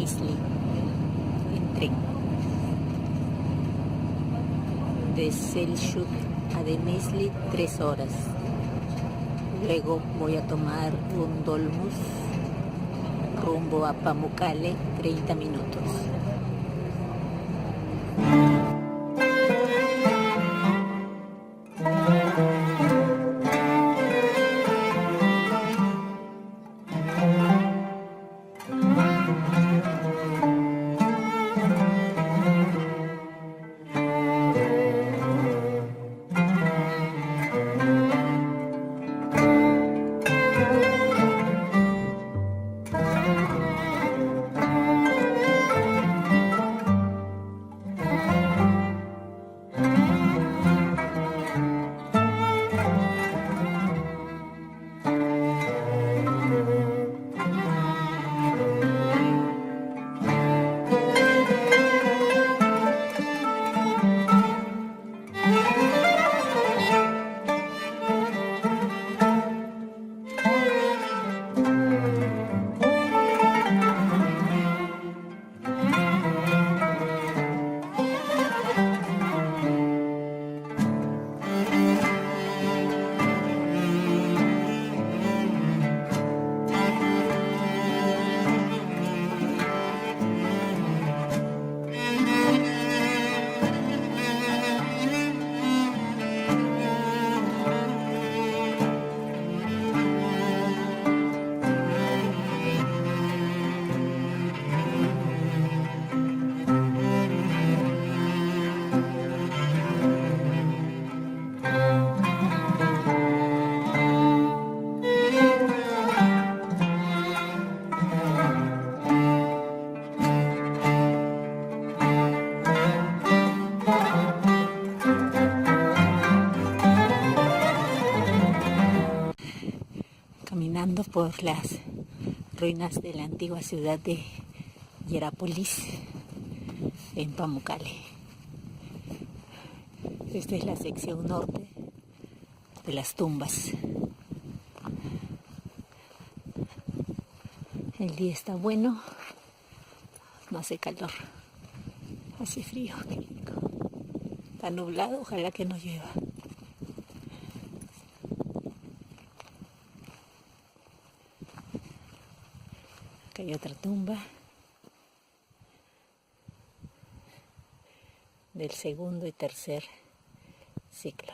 Ademysli en tren. De Selçuk a Ademysli 3 horas. Luego voy a tomar un dolmus rumbo a Pamukkale, 30 minutos. Caminando por las ruinas de la antigua ciudad de Hierapolis en Pamukkale. Esta es la sección norte de las tumbas. El día está bueno, no hace calor, hace frío, qué rico. Está nublado, ojalá que no llueva. Acá hay otra tumba del segundo y tercer ciclo.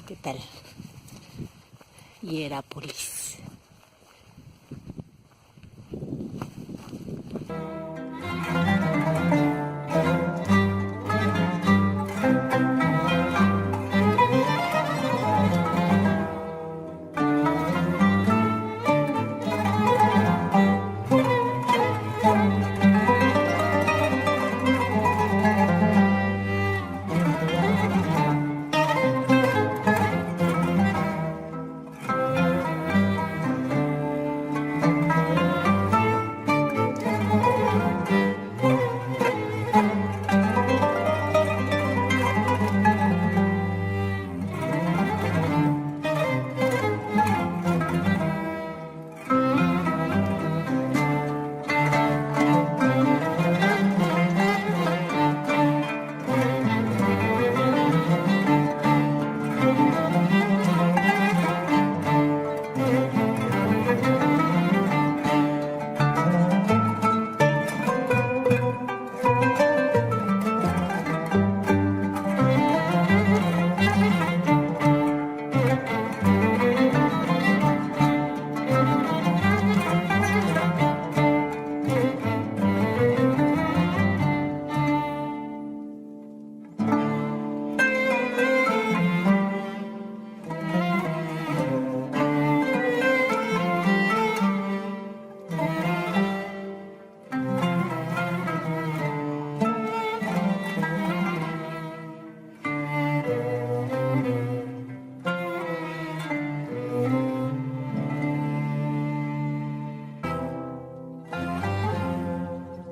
¿Qué tal? Hierapolis.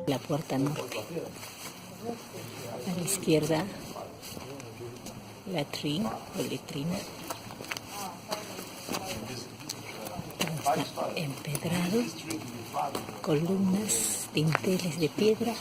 La puerta norte. A la izquierda, la letrina. Está empedrado, columnas, dinteles de piedra.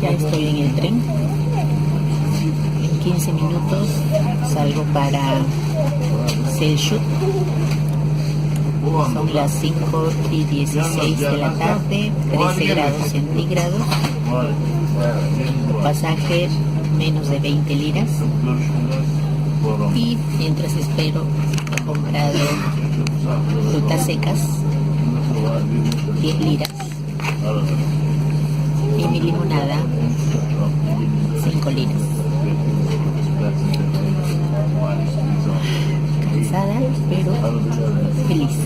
Ya estoy en el tren. En 15 minutos salgo para Selçuk. Son las 5:16 de la tarde, 13 grados centígrados. Pasaje menos de 20 liras. Y mientras espero, he comprado frutas secas, 10 liras, y mi limonada, 5 liras. Cansada, pero feliz.